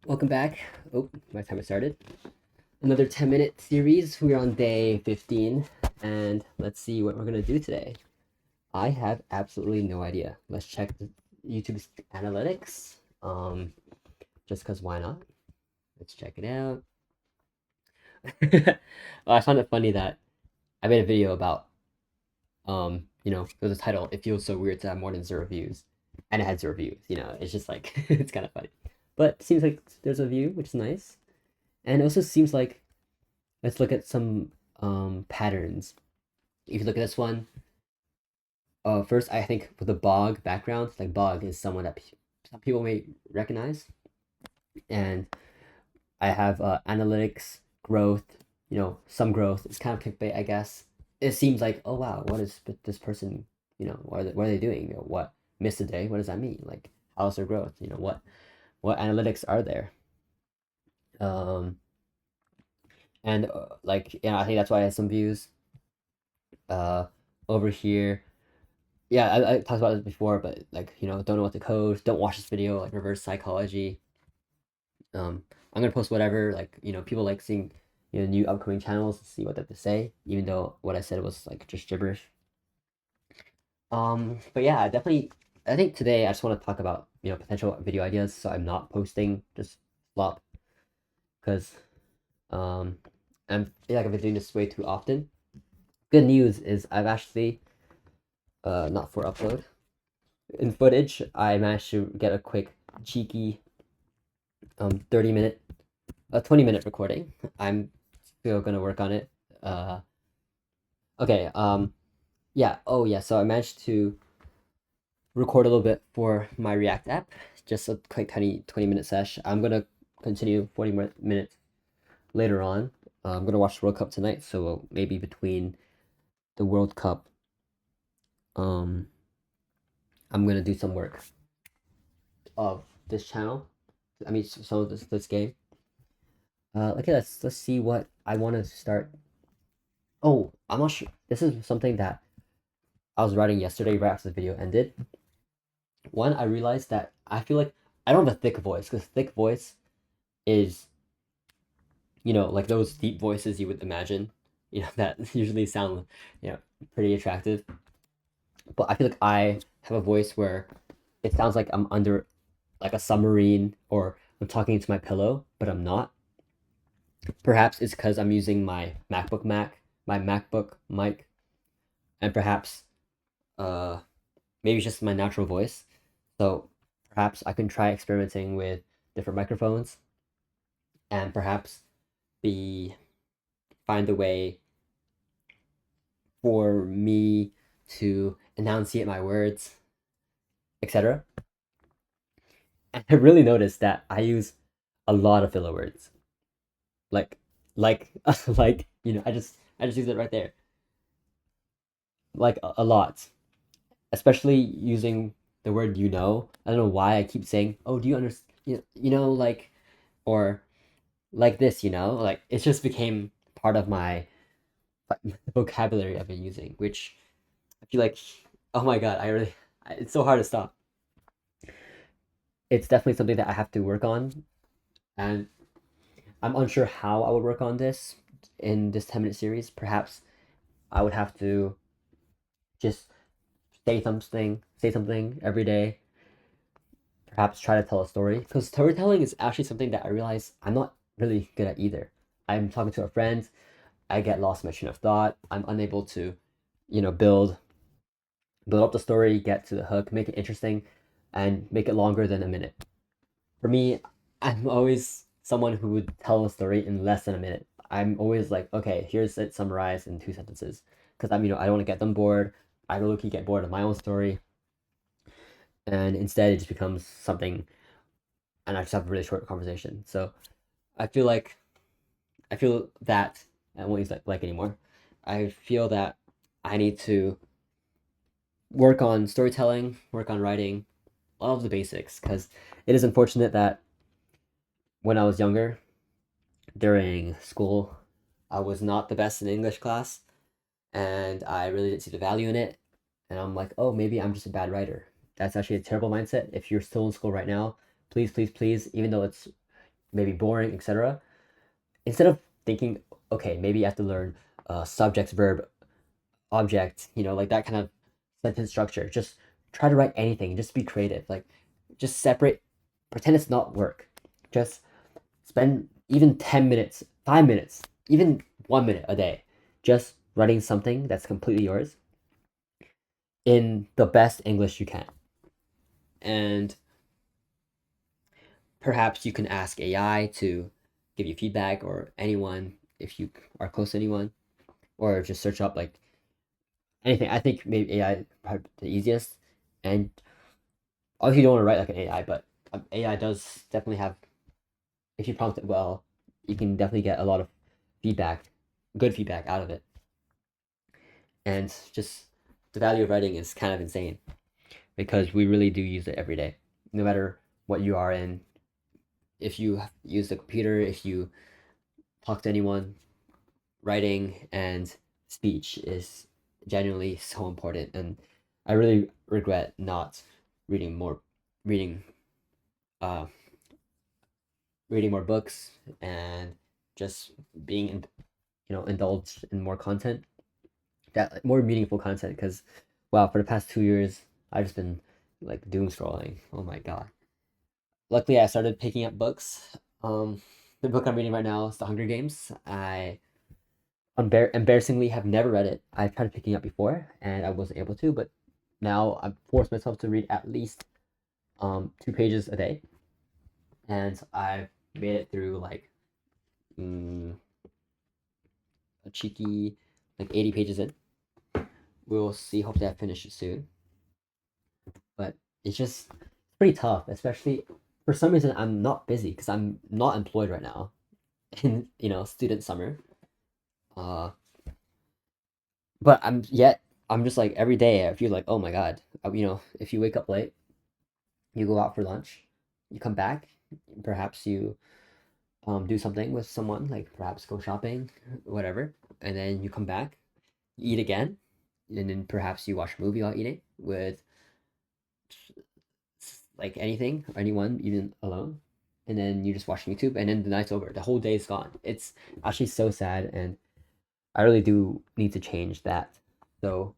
Welcome back. Oh, my timer started. Another 10-minute series. We're on day 15, and let's see what we're gonna do today. I have absolutely no idea. Let's check the YouTube's analytics. Just because why not? Let's check it out. Well, I found it funny that I made a video about there was a title, "It feels so weird to have more than 0 views," and it had 0 views. It's just like it's kind of funny, but it seems like there's a view, which is nice, and it also seems like let's look at some patterns. If you look at this one, first I think with the Bog background, like Bog is someone that some people may recognize, and I have analytics growth. Some growth. It's kind of clickbait, I guess. It seems like, oh wow, what is this person? What are they doing? What missed a day? What does that mean? Like, how's their growth? What analytics are there? Um, and I think that's why I have some views. Uh, over here, yeah, I talked about this before, but don't know what to code, don't watch this video, like reverse psychology. I'm gonna post whatever, people like seeing, new upcoming channels to see what they have to say, even though what I said was like just gibberish. But yeah, definitely, I think today I just want to talk about, potential video ideas, so I'm not posting just flop, because I feel like I've been doing this way too often. Good news is I've actually, not for upload, in footage, I managed to get a quick, cheeky 30-minute, a 20-minute recording. I'm still gonna work on it. Okay, yeah, oh yeah, so I managed to record a little bit for my React app, just a quick tiny 20-minute sesh. I'm gonna continue 40 more minutes later on. I'm gonna watch the World Cup tonight, so maybe between the World Cup, um, I'm gonna do some work of this channel. I mean, some of this game. Okay, let's see what I want to start. Oh, I'm not sure. This is something that I was writing yesterday right after the video ended. One, I realized that I feel like I don't have a thick voice, because thick voice is, like those deep voices you would imagine, that usually sound, you know, pretty attractive. But I feel like I have a voice where it sounds like I'm under like a submarine, or I'm talking to my pillow, but I'm not. Perhaps it's because I'm using my MacBook mic, and perhaps uh maybe it's just my natural voice. So perhaps I can try experimenting with different microphones, and perhaps be find a way for me to enunciate my words, etc. And I really noticed that I use a lot of filler words. Like like I just use it right there. Like a lot. Especially using the word I don't know why I keep saying, "Oh, do you understand?" Like, or like this, like it just became part of my vocabulary I've been using, which I feel like, oh my god, it's so hard to stop. It's definitely something that I have to work on, and I'm unsure how I would work on this in this 10-minute series. Perhaps I would have to just say something every day. Perhaps try to tell a story, because storytelling is actually something that I realize I'm not really good at either. I'm talking to a friend, I get lost in my train of thought. I'm unable to, build up the story, get to the hook, make it interesting, and make it longer than a minute. For me, I'm always someone who would tell a story in less than a minute. I'm always like, okay, here's it summarized in 2 sentences, because I don't want to get them bored. I really get bored of my own story, and instead it just becomes something, and I just have a really short conversation. So I feel like I feel that I won't use like anymore. I feel that I need to work on storytelling, work on writing, all of the basics, because it is unfortunate that when I was younger, during school, I was not the best in English class, and I really didn't see the value in it. And I'm like, oh, maybe I'm just a bad writer. That's actually a terrible mindset. If you're still in school right now, please, please, please, even though it's maybe boring, etc. Instead of thinking, okay, maybe I have to learn subject, verb, object, like that kind of sentence structure. Just try to write anything. Just be creative. Like, just separate. Pretend it's not work. Just spend even 10 minutes, 5 minutes, even 1 minute a day, just writing something that's completely yours in the best English you can. And perhaps you can ask AI to give you feedback, or anyone if you are close to anyone, or just search up like anything. I think maybe AI is probably the easiest. And obviously, you don't want to write like an AI, but AI does definitely have, if you prompt it well, you can definitely get a lot of feedback, good feedback out of it. And just the value of writing is kind of insane because we really do use it every day, no matter what you are in. If you use the computer, if you talk to anyone, writing and speech is genuinely so important. And I really regret not reading more, reading, uh, reading more books, and just being, indulged in more content, that more meaningful content. Because, wow, for the past 2 years, I've just been like doom scrolling. Oh my god. Luckily, I started picking up books. The book I'm reading right now is The Hunger Games. I embarrassingly have never read it. I've tried picking up before and I wasn't able to, but now I've forced myself to read at least 2 pages a day, and I've made it through like mm, a cheeky like 80 pages in. We'll see. Hopefully, I finish it soon. But it's just pretty tough, especially for some reason I'm not busy because I'm not employed right now in student summer. Uh, but I'm just like every day I feel like, oh my god, if you wake up late, you go out for lunch, you come back, perhaps you do something with someone, like perhaps go shopping, whatever, and then you come back, you eat again, and then perhaps you watch a movie while eating with like anything or anyone, even alone, and then you just watch YouTube, and then the night's over. The whole day's gone. It's actually so sad, and I really do need to change that. So,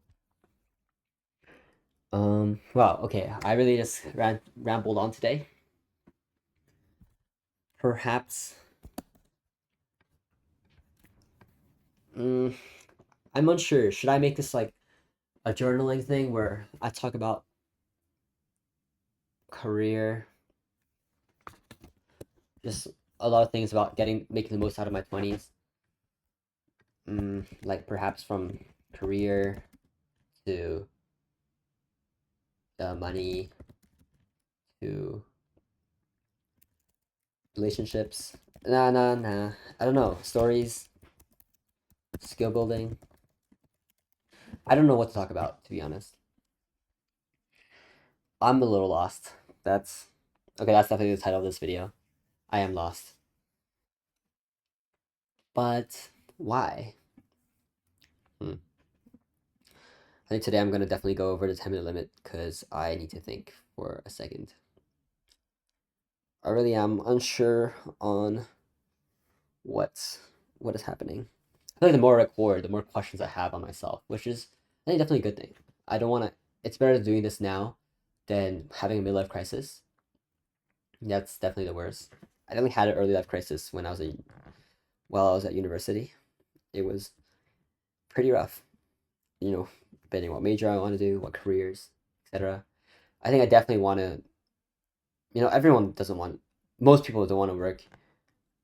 wow, okay, I really just rambled on today. Perhaps, mm, I'm unsure. Should I make this like a journaling thing where I talk about career, just a lot of things about making the most out of my 20s. Like perhaps from career to money to relationships. Nah, nah, nah. I don't know. Stories, skill building. I don't know what to talk about, to be honest. I'm a little lost. That's okay. That's definitely the title of this video. I am lost. But why? Hmm. I think today I'm gonna definitely go over the 10-minute limit because I need to think for a second. I really am unsure on what's what is happening. I feel like the more I record, the more questions I have on myself, which is I think definitely a good thing. I don't want to. It's better doing this now than having a midlife crisis. That's definitely the worst. I definitely had an early life crisis when while I was at university. It was pretty rough. Depending what major I want to do, what careers, etc. I think I definitely want to. Everyone doesn't want. Most people don't want to work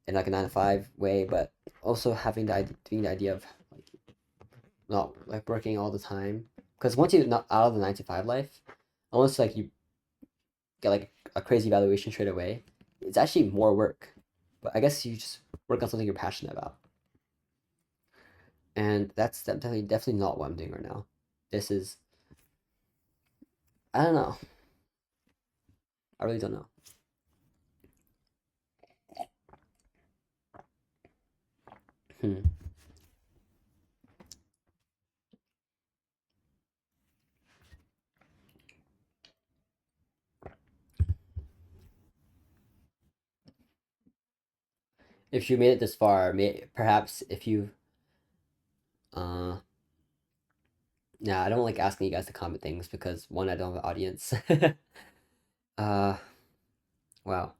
in like a 9 to 5 way, but also doing the idea of like not like working all the time. Because once you're not out of the 9 to 5 life, unless like you get like a crazy valuation straight away, it's actually more work. But I guess you just work on something you're passionate about, and that's definitely not what I'm doing right now. This is I don't know. I really don't know. Hmm. if you made it this far, perhaps if you uh yeah, I don't like asking you guys to comment things because one, I don't have an audience. uh wow.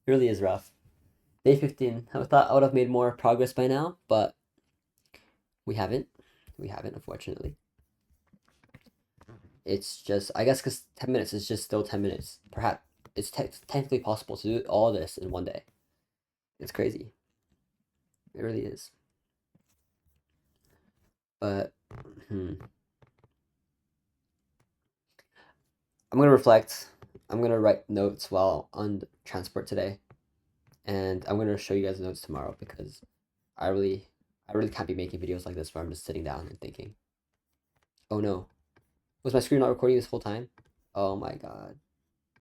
It really is rough. Day 15. I thought I would have made more progress by now, but we haven't. We haven't, unfortunately. It's just, I guess, because 10 minutes is just still 10 minutes. Perhaps it's technically possible to do all this in one day. It's crazy. It really is. But, I'm gonna reflect. I'm gonna write notes while on transport today, and I'm gonna show you guys the notes tomorrow because I really, I really can't be making videos like this where I'm just sitting down and thinking. Oh no, was my screen not recording this whole time? Oh my god.